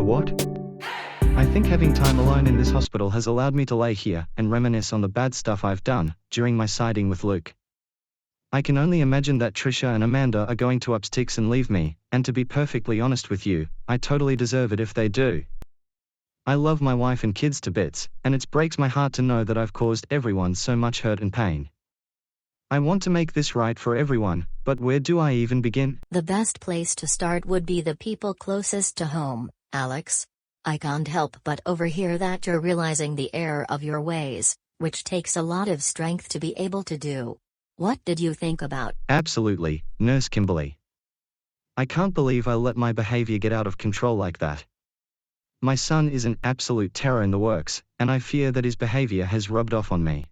what? I think having time alone in this hospital has allowed me to lay here and reminisce on the bad stuff I've done during my siding with Luke. I can only imagine that Trisha and Amanda are going to up sticks and leave me, and to be perfectly honest with you, I totally deserve it if they do. I love my wife and kids to bits, and it breaks my heart to know that I've caused everyone so much hurt and pain. I want to make this right for everyone, but where do I even begin? The best place to start would be the people closest to home, Alex. I can't help but overhear that you're realizing the error of your ways, which takes a lot of strength to be able to do. What did you think about? Absolutely, Nurse Kimberly. I can't believe I let my behavior get out of control like that. My son is an absolute terror in the works, and I fear that his behavior has rubbed off on me.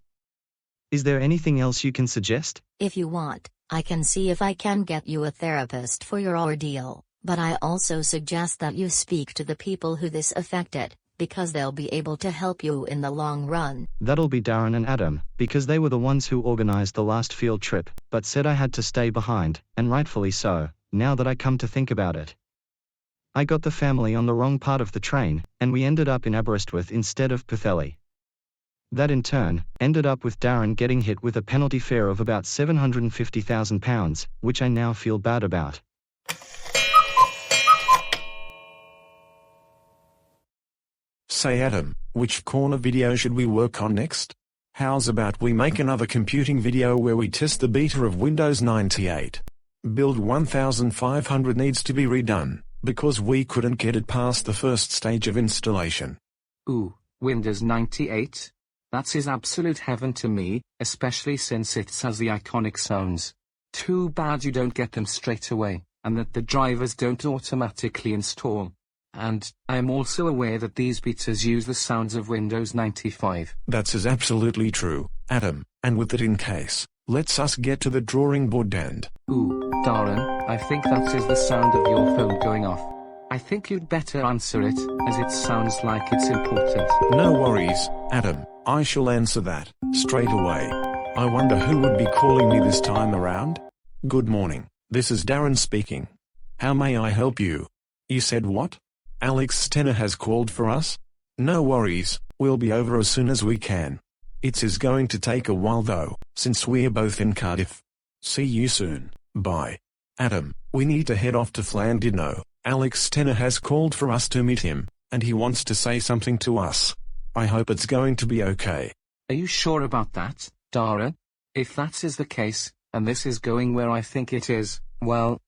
Is there anything else you can suggest? If you want, I can see if I can get you a therapist for your ordeal, but I also suggest that you speak to the people who this affected, because they'll be able to help you in the long run. That'll be Darren and Adam, because they were the ones who organized the last field trip, but said I had to stay behind, and rightfully so, now that I come to think about it. I got the family on the wrong part of the train, and we ended up in Aberystwyth instead of Pwllheli. That in turn, ended up with Darren getting hit with a penalty fare of about £750,000, which I now feel bad about. Say Adam, which corner video should we work on next? How's about we make another computing video where we test the beta of Windows 98? Build 1500 needs to be redone, because we couldn't get it past the first stage of installation. Ooh, Windows 98? That is absolute heaven to me, especially since it has the iconic sounds. Too bad you don't get them straight away, and that the drivers don't automatically install. And, I am also aware that these betas use the sounds of Windows 95. That is absolutely true, Adam, and with it in case, let's us get to the drawing board and... Ooh, Darren, I think that is the sound of your phone going off. I think you'd better answer it, as it sounds like it's important. No worries, Adam, I shall answer that, straight away. I wonder who would be calling me this time around? Good morning, this is Darren speaking. How may I help you? You said what? Alex Stenner has called for us? No worries, we'll be over as soon as we can. It is going to take a while though, since we're both in Cardiff. See you soon, bye. Adam, we need to head off to Llandudno. Alex Stenner has called for us to meet him, and he wants to say something to us. I hope it's going to be okay. Are you sure about that, Darren? If that is the case, and this is going where I think it is, well.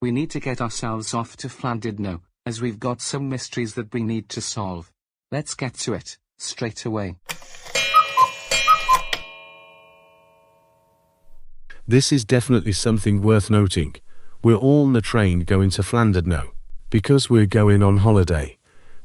We need to get ourselves off to Llandudno, as we've got some mysteries that we need to solve. Let's get to it, straight away. This is definitely something worth noting. We're all on the train going to Llandudno, because we're going on holiday.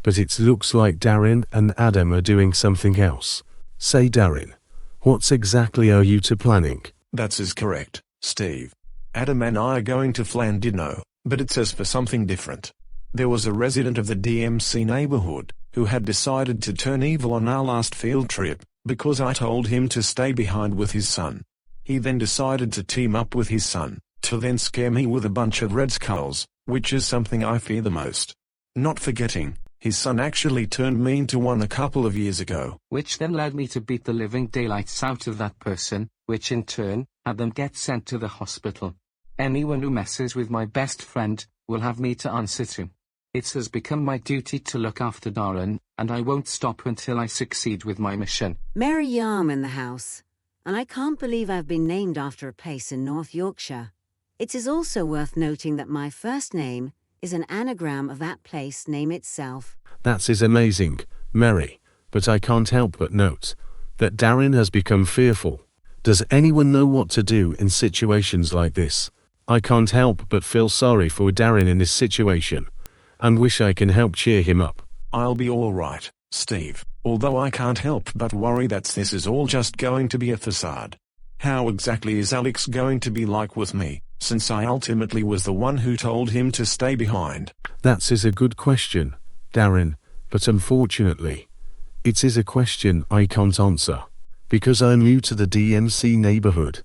But it looks like Darren and Adam are doing something else. Say Darren, what exactly are you two planning? That is correct, Steve. Adam and I are going to Llandudno, but it says for something different. There was a resident of the DMC neighborhood, who had decided to turn evil on our last field trip, because I told him to stay behind with his son. He then decided to team up with his son, to then scare me with a bunch of red skulls, which is something I fear the most. Not forgetting, his son actually turned me into one a couple of years ago. Which then led me to beat the living daylights out of that person, which in turn, had them get sent to the hospital. Anyone who messes with my best friend, will have me to answer to. It has become my duty to look after Darren, and I won't stop until I succeed with my mission. Mary Yarm in the house, and I can't believe I've been named after a place in North Yorkshire. It is also worth noting that my first name is an anagram of that place name itself. That is amazing, Mary, but I can't help but note that Darren has become fearful. Does anyone know what to do in situations like this? I can't help but feel sorry for Darren in this situation, and wish I can help cheer him up. I'll be alright, Steve, although I can't help but worry that this is all just going to be a facade. How exactly is Alex going to be like with me, since I ultimately was the one who told him to stay behind? That is a good question, Darren, but unfortunately, it is a question I can't answer, because I'm new to the DMC neighborhood.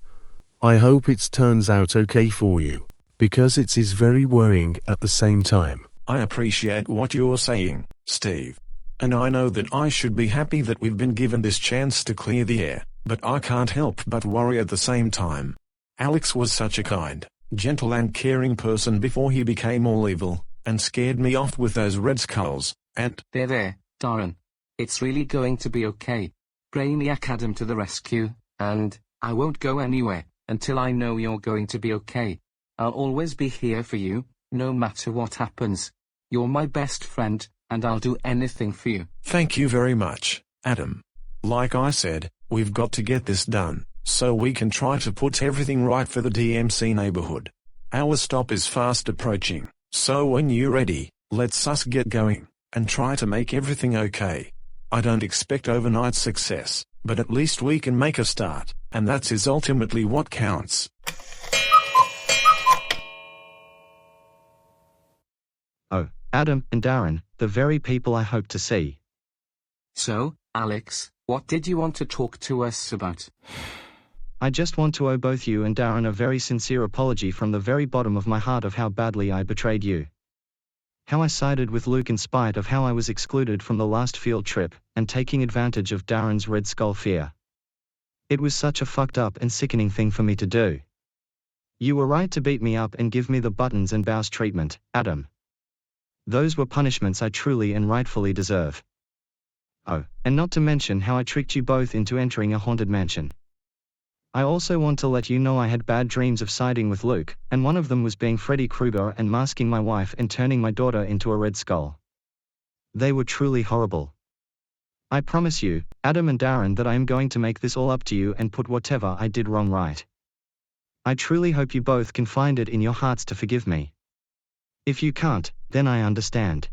I hope it turns out okay for you, because it is very worrying at the same time. I appreciate what you're saying, Steve. And I know that I should be happy that we've been given this chance to clear the air, but I can't help but worry at the same time. Alex was such a kind, gentle and caring person before he became all evil, and scared me off with those red skulls, and— There, Darren. It's really going to be okay. Brainiac Adam to the rescue, and I won't go anywhere until I know you're going to be okay. I'll always be here for you, no matter what happens. You're my best friend, and I'll do anything for you. Thank you very much, Adam. Like I said, we've got to get this done, so we can try to put everything right for the DMC neighborhood. Our stop is fast approaching, so when you're ready, let's us get going, and try to make everything okay. I don't expect overnight success, but at least we can make a start, and that is ultimately what counts. Oh, Adam and Darren, the very people I hope to see. So, Alex, what did you want to talk to us about? I just want to owe both you and Darren a very sincere apology from the very bottom of my heart of how badly I betrayed you. How I sided with Luke in spite of how I was excluded from the last field trip, and taking advantage of Darren's Red Skull fear. It was such a fucked up and sickening thing for me to do. You were right to beat me up and give me the buttons and bows treatment, Adam. Those were punishments I truly and rightfully deserve. Oh, and not to mention how I tricked you both into entering a haunted mansion. I also want to let you know I had bad dreams of siding with Luke, and one of them was being Freddy Krueger and masking my wife and turning my daughter into a Red Skull. They were truly horrible. I promise you, Adam and Darren, that I am going to make this all up to you and put whatever I did wrong right. I truly hope you both can find it in your hearts to forgive me. If you can't, then I understand.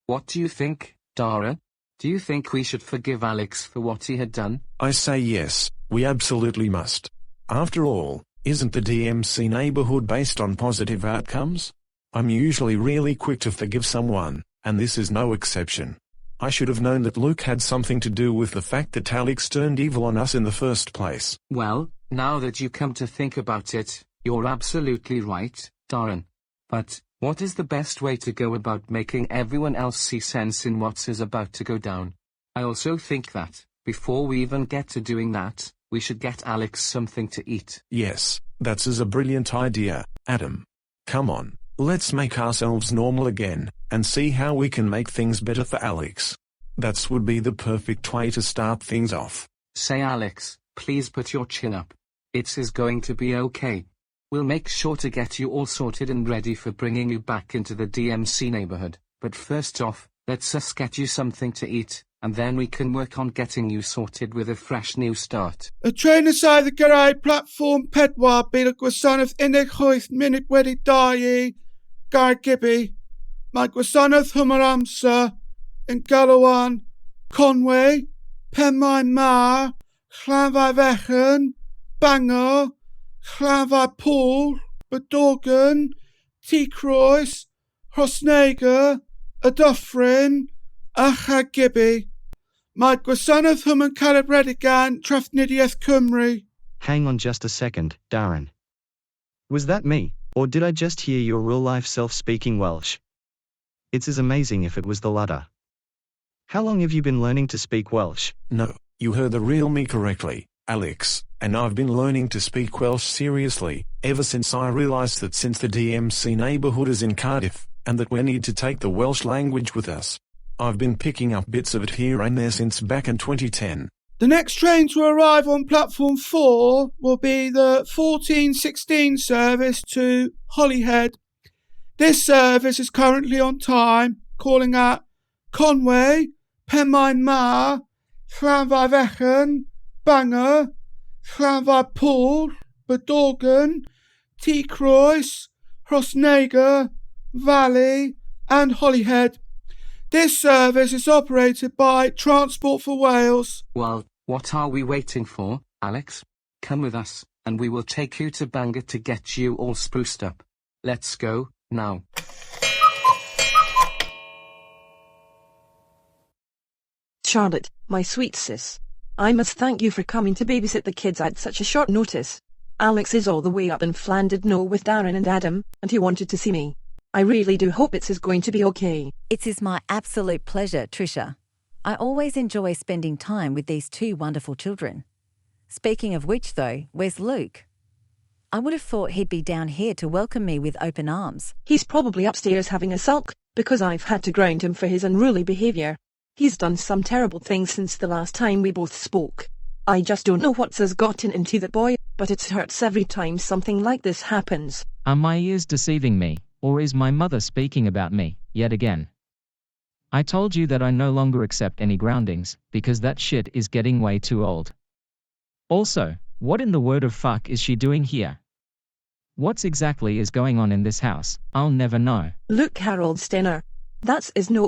What do you think, Darren? Do you think we should forgive Alex for what he had done? I say yes, we absolutely must. After all, isn't the DMC neighborhood based on positive outcomes? I'm usually really quick to forgive someone, and this is no exception. I should have known that Luke had something to do with the fact that Alex turned evil on us in the first place. Well, now that you come to think about it, you're absolutely right, Darren. But what is the best way to go about making everyone else see sense in what is about to go down? I also think that, before we even get to doing that, we should get Alex something to eat. Yes, that's a brilliant idea, Adam. Come on, let's make ourselves normal again, and see how we can make things better for Alex. That would be the perfect way to start things off. Say, Alex, please put your chin up. It is going to be okay. We'll make sure to get you all sorted and ready for bringing you back into the DMC neighborhood. But first off, let's us get you something to eat, and then we can work on getting you sorted with a fresh new start. Y train aside the gyrraedd platform pedwar bydd y gwasanaeth 18 munud wedi dau Gar Gibby. Mae gwasanaeth hwm yr amser yn galwan Conway, Penmaen Mar, Llanfair Fechan, Bangor, Llanfair Pool, Bydorgan, T-Croes, Rhosneger, y Dyffryn, a Llangibby. Mae gwasanaeth hwm yn celebredig gan Trafnidiaeth Cymru. Hang on just a second, Darren. Was that me, or did I just hear your real-life self speaking Welsh? It's as amazing if it was the latter. How long have you been learning to speak Welsh? No, you heard the real me correctly, Alex, and I've been learning to speak Welsh seriously, ever since I realised that since the DMC neighbourhood is in Cardiff, and that we need to take the Welsh language with us. I've been picking up bits of it here and there since back in 2010. The next train to arrive on platform 4 will be the 1416 service to Holyhead. This service is currently on time, calling at Conway, Penmaen Mar, Llanfair Fechan, Bangor, Llanfair Pool, Bydorgan, T-Croes, Rhosneger, Valley and Holyhead. This service is operated by Transport for Wales. Well, what are we waiting for, Alex? Come with us, and we will take you to Bangor to get you all spruced up. Let's go, now. Charlotte, my sweet sis. I must thank you for coming to babysit the kids at such a short notice. Alex is all the way up in Llandudno with Darren and Adam, and he wanted to see me. I really do hope it's going to be okay. It is my absolute pleasure, Trisha. I always enjoy spending time with these two wonderful children. Speaking of which, though, where's Luke? I would have thought he'd be down here to welcome me with open arms. He's probably upstairs having a sulk, because I've had to ground him for his unruly behaviour. He's done some terrible things since the last time we both spoke. I just don't know what's has gotten into that boy, but it hurts every time something like this happens. Are my ears deceiving me, or is my mother speaking about me, yet again? I told you that I no longer accept any groundings, because that shit is getting way too old. Also, what in the word of fuck is she doing here? What's exactly is going on in this house? I'll never know. Look, Harold Stenner. That's is no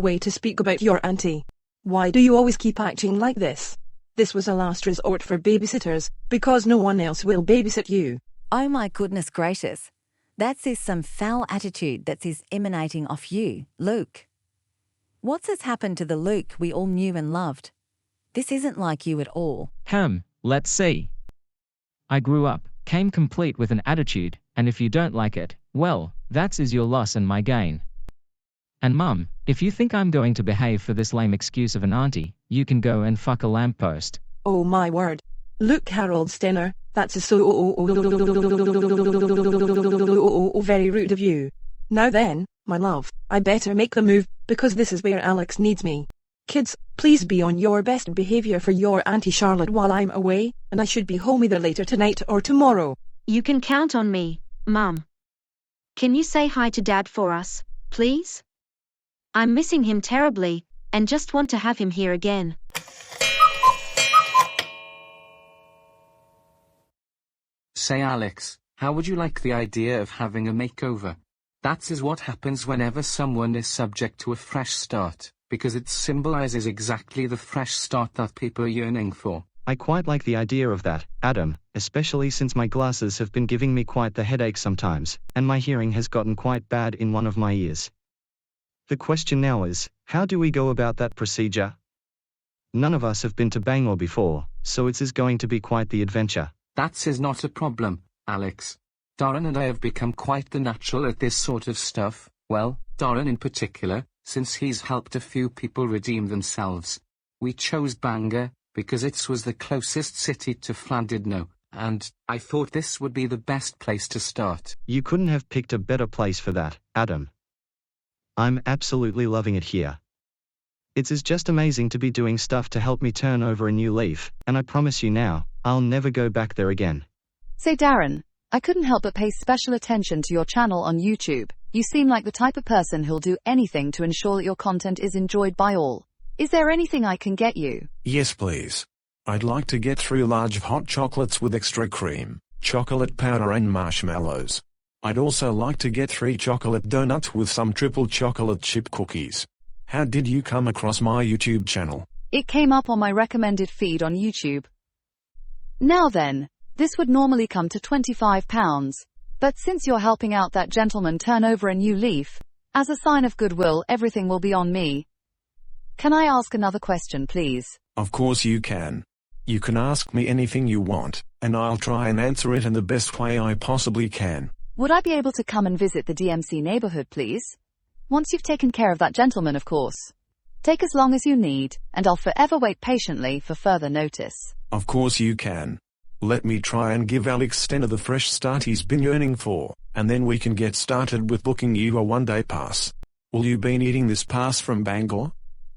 way to speak about your auntie. Why do you always keep acting like this? This was a last resort for babysitters, because no one else will babysit you. Oh my goodness gracious. That's some foul attitude that is emanating off you, Luke. What's has happened to the Luke we all knew and loved? This isn't like you at all. Let's see. I grew up, came complete with an attitude, and if you don't like it, well, that's is your loss and my gain. And Mum, if you think I'm going to behave for this lame excuse of an auntie, you can go and fuck a lamppost. Oh my word. Look, Harold Stenner, that's so very rude of you. Now then, my love, I better make the move, because this is where Alex needs me. Kids, please be on your best behavior for your Auntie Charlotte while I'm away, and I should be home either later tonight or tomorrow. You can count on me, Mum. Can you say hi to Dad for us, please? I'm missing him terribly, and just want to have him here again. Say Alex, how would you like the idea of having a makeover? That is what happens whenever someone is subject to a fresh start, because it symbolizes exactly the fresh start that people are yearning for. I quite like the idea of that, Adam, especially since my glasses have been giving me quite the headache sometimes, and my hearing has gotten quite bad in one of my ears. The question now is, how do we go about that procedure? None of us have been to Bangor before, so it is going to be quite the adventure. That is not a problem, Alex. Darren and I have become quite the natural at this sort of stuff, well, Darren in particular, since he's helped a few people redeem themselves. We chose Bangor, because it was the closest city to Llandudno, and I thought this would be the best place to start. You couldn't have picked a better place for that, Adam. I'm absolutely loving it here. It is just amazing to be doing stuff to help me turn over a new leaf, and I promise you now, I'll never go back there again. Say Darren, I couldn't help but pay special attention to your channel on YouTube. You seem like the type of person who'll do anything to ensure that your content is enjoyed by all. Is there anything I can get you? Yes please. I'd like to get 3 large hot chocolates with extra cream, chocolate powder and marshmallows. I'd also like to get 3 chocolate donuts with some triple chocolate chip cookies. How did you come across my YouTube channel? It came up on my recommended feed on YouTube. Now then, this would normally come to £25, but since you're helping out that gentleman turn over a new leaf, as a sign of goodwill everything will be on me. Can I ask another question please? Of course you can. You can ask me anything you want, and I'll try and answer it in the best way I possibly can. Would I be able to come and visit the DMC neighborhood please? Once you've taken care of that gentleman of course. Take as long as you need, and I'll forever wait patiently for further notice. Of course you can. Let me try and give Alex Stenner the fresh start he's been yearning for, and then we can get started with booking you a one-day pass. Will you be needing this pass from Bangor?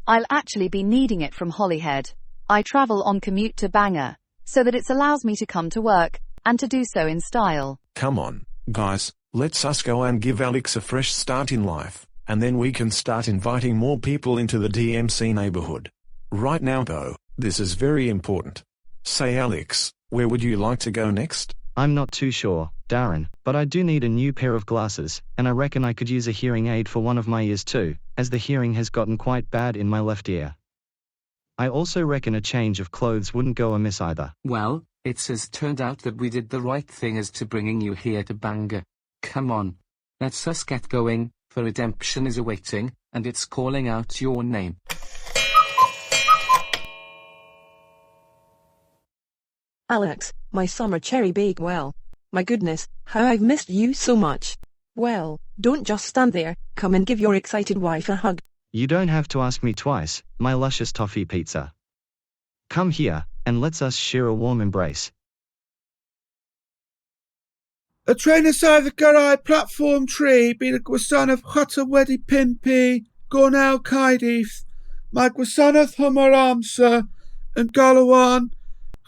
I'll actually be needing it from Holyhead. I travel on commute to Bangor, so that it allows me to come to work, and to do so in style. Come on, guys, let's us go and give Alex a fresh start in life, and then we can start inviting more people into the DMC neighborhood. Right now though, this is very important. Say Alex, where would you like to go next? I'm not too sure, Darren, but I do need a new pair of glasses, and I reckon I could use a hearing aid for one of my ears too, as the hearing has gotten quite bad in my left ear. I also reckon a change of clothes wouldn't go amiss either. Well, it has turned out that we did the right thing as to bringing you here to Bangor. Come on, let's us get going, for redemption is awaiting, and it's calling out your name. Alex, my summer cherry bakewell. My goodness, how I've missed you so much. Well, don't just stand there, come and give your excited wife a hug. You don't have to ask me twice, my luscious toffee pizza. Come here, and let's us share a warm embrace. Y train aside the gyrau platform tree bydd y gwasanaeth chwata wedi pimpi gornel Caerdydd. Mae gwasanaeth hwm o'r amser yn galwan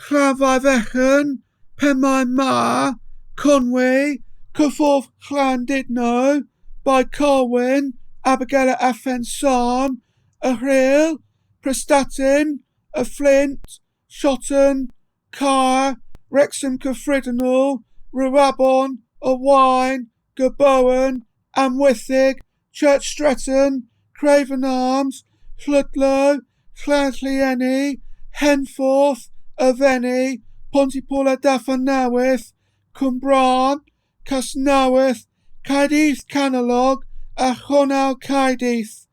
Llanfair Fechan, Penmaen Ma, Conwy, Cyffordd Llandudno, by Corwyn, Abigail a Fenson, y Rhyl, Prestatyn, y Flint, Shotton, Car, Wrexham Cyffredinol, Rwabon, y Waun, Gabowen, Amwythig, Church Stretton, Craven Arms, Lludlo, Llanllienny, Henforth, Yfenny, Pontypool a Dafannewydd, Cwmbran, Casnewydd, Caerdydd Canolog a Chonel Caerdydd.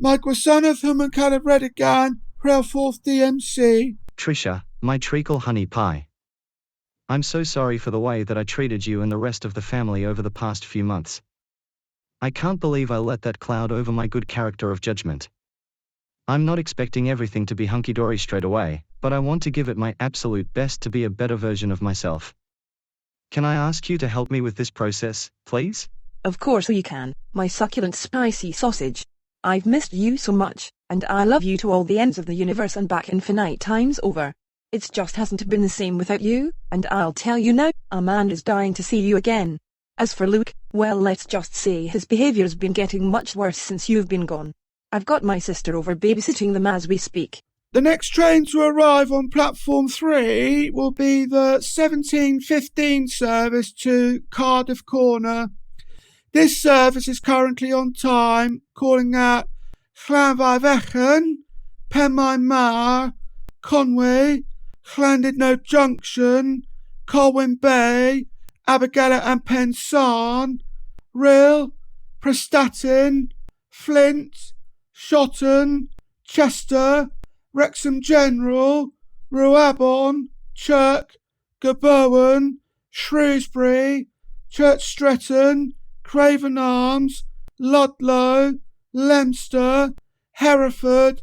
Mae gwasanaeth hwm yn cael ei redeg gan Rheilffordd DMC. Trisha, my treacle honey pie. I'm so sorry for the way that I treated you and the rest of the family over the past few months. I can't believe I let that cloud over my good character of judgment. I'm not expecting everything to be hunky-dory straight away, but I want to give it my absolute best to be a better version of myself. Can I ask you to help me with this process, please? Of course you can, my succulent spicy sausage. I've missed you so much, and I love you to all the ends of the universe and back infinite times over. It just hasn't been the same without you, and I'll tell you now, Amanda's dying to see you again. As for Luke, well, let's just say his behaviour's been getting much worse since you've been gone. I've got my sister over babysitting them as we speak. The next train to arrive on platform 3 will be the 17:15 service to Cardiff Corner. This service is currently on time, calling at Llanfair Fechan, Penmaen Ma, Conwy, Llandudno Junction, Colwyn Bay, Abigail and Pensan, Rhyl, Prestatyn, Flint, Shotton, Chester, Wrexham General, Rwabon, Chirk, Gabowen, Shrewsbury, Church Stretton, Craven Arms, Ludlow, Leicester, Hereford,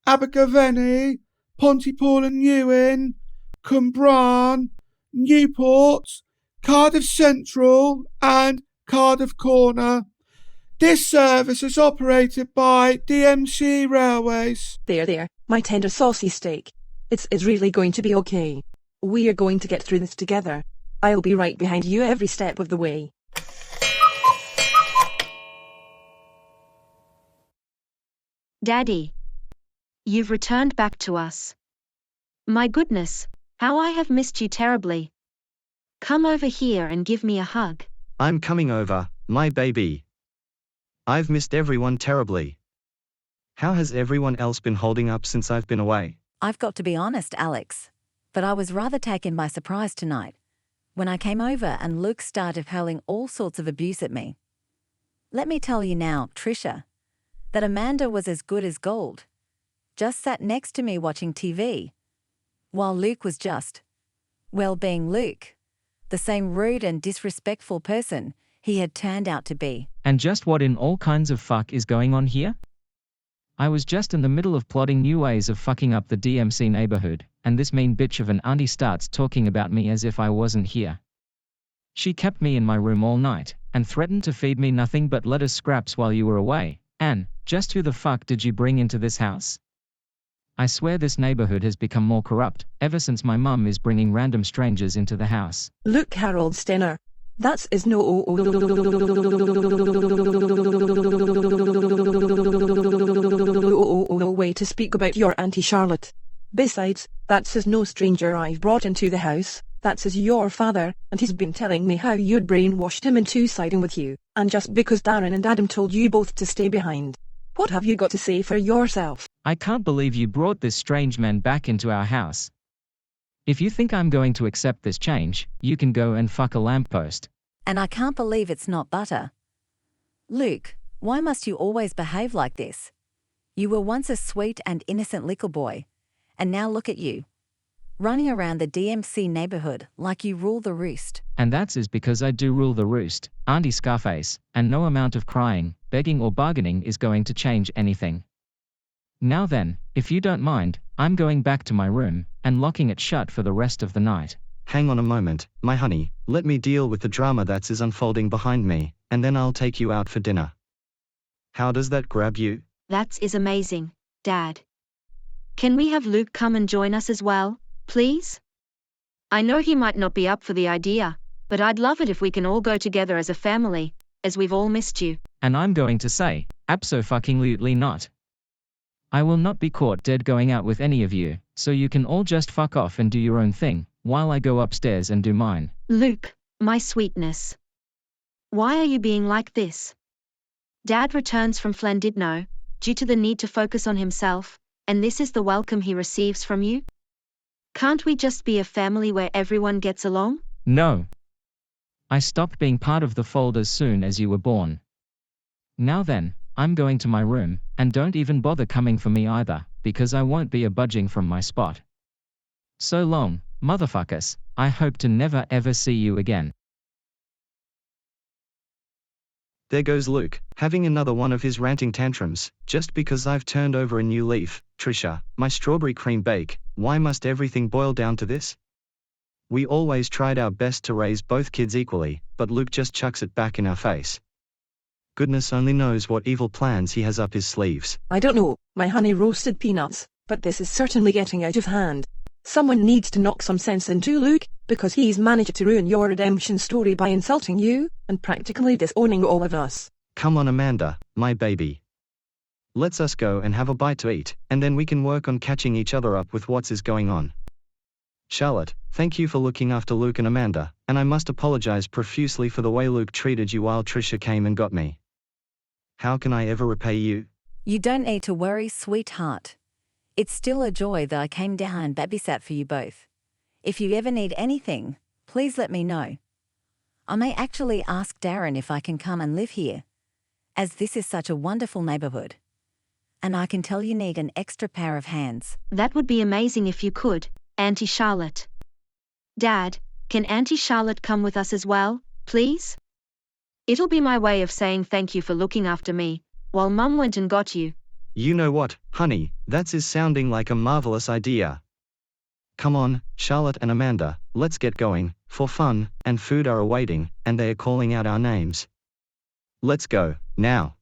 Abergavenny, Pontypool and Newen, Cwmbran, Newport, Cardiff Central and Cardiff Corner. This service is operated by DMC Railways. There, my tender saucy steak. It's really going to be okay. We are going to get through this together. I'll be right behind you every step of the way. Daddy. You've returned back to us. My goodness, how I have missed you terribly. Come over here and give me a hug. I'm coming over, my baby. I've missed everyone terribly. How has everyone else been holding up since I've been away? I've got to be honest, Alex, but I was rather taken by surprise tonight when I came over and Luke started hurling all sorts of abuse at me. Let me tell you now, Trisha, that Amanda was as good as gold. Just sat next to me watching TV, while Luke was just, well, being Luke, the same rude and disrespectful person he had turned out to be. And just what in all kinds of fuck is going on here? I was just in the middle of plotting new ways of fucking up the DMC neighborhood, and this mean bitch of an auntie starts talking about me as if I wasn't here. She kept me in my room all night, and threatened to feed me nothing but lettuce scraps while you were away. Anne, just who the fuck did you bring into this house? I swear this neighborhood has become more corrupt, ever since my mum is bringing random strangers into the house. Look, Harold Stenner, that's is no way to speak about your Auntie Charlotte. Besides, that's is no stranger I've brought into the house. That's is your father, and he's been telling me how you'd brainwashed him into siding with you, and just because Darren and Adam told you both to stay behind. What have you got to say for yourself? I can't believe you brought this strange man back into our house. If you think I'm going to accept this change, you can go and fuck a lamppost. And I can't believe it's not butter. Luke, why must you always behave like this? You were once a sweet and innocent little boy, and now look at you. running around the DMC neighborhood like you rule the roost. And that's is because I do rule the roost, Auntie Scarface, and no amount of crying, begging or bargaining is going to change anything. Now then, if you don't mind, I'm going back to my room, and locking it shut for the rest of the night. Hang on a moment, my honey, let me deal with the drama that's is unfolding behind me, and then I'll take you out for dinner. How does that grab you? That is amazing, Dad. Can we have Luke come and join us as well, please? I know he might not be up for the idea, but I'd love it if we can all go together as a family, as we've all missed you. And I'm going to say, abso-fucking-lutely not. I will not be caught dead going out with any of you, so you can all just fuck off and do your own thing, while I go upstairs and do mine. Luke, my sweetness. Why are you being like this? Dad returns from Llandudno, due to the need to focus on himself, and this is the welcome he receives from you? Can't we just be a family where everyone gets along? No. I stopped being part of the fold as soon as you were born. Now then, I'm going to my room, and don't even bother coming for me either, because I won't be budging from my spot. So long, motherfuckers, I hope to never ever see you again. There goes Luke, having another one of his ranting tantrums, just because I've turned over a new leaf. Trisha, my strawberry cream bake, why must everything boil down to this? We always tried our best to raise both kids equally, but Luke just chucks it back in our face. Goodness only knows what evil plans he has up his sleeves. I don't know, my honey roasted peanuts, but this is certainly getting out of hand. Someone needs to knock some sense into Luke, because he's managed to ruin your redemption story by insulting you, and practically disowning all of us. Come on Amanda, my baby. Let's us go and have a bite to eat, and then we can work on catching each other up with what's is going on. Charlotte, thank you for looking after Luke and Amanda, and I must apologize profusely for the way Luke treated you while Trisha came and got me. How can I ever repay you? You don't need to worry, sweetheart. It's still a joy that I came down and babysat for you both. If you ever need anything, please let me know. I may actually ask Darren if I can come and live here, as this is such a wonderful neighborhood. And I can tell you need an extra pair of hands. That would be amazing if you could, Auntie Charlotte. Dad, can Auntie Charlotte come with us as well, please? It'll be my way of saying thank you for looking after me, while Mum went and got you. You know what, honey, that's is sounding like a marvelous idea. Come on, Charlotte and Amanda, let's get going, for fun, and food are awaiting, and they are calling out our names. Let's go, now.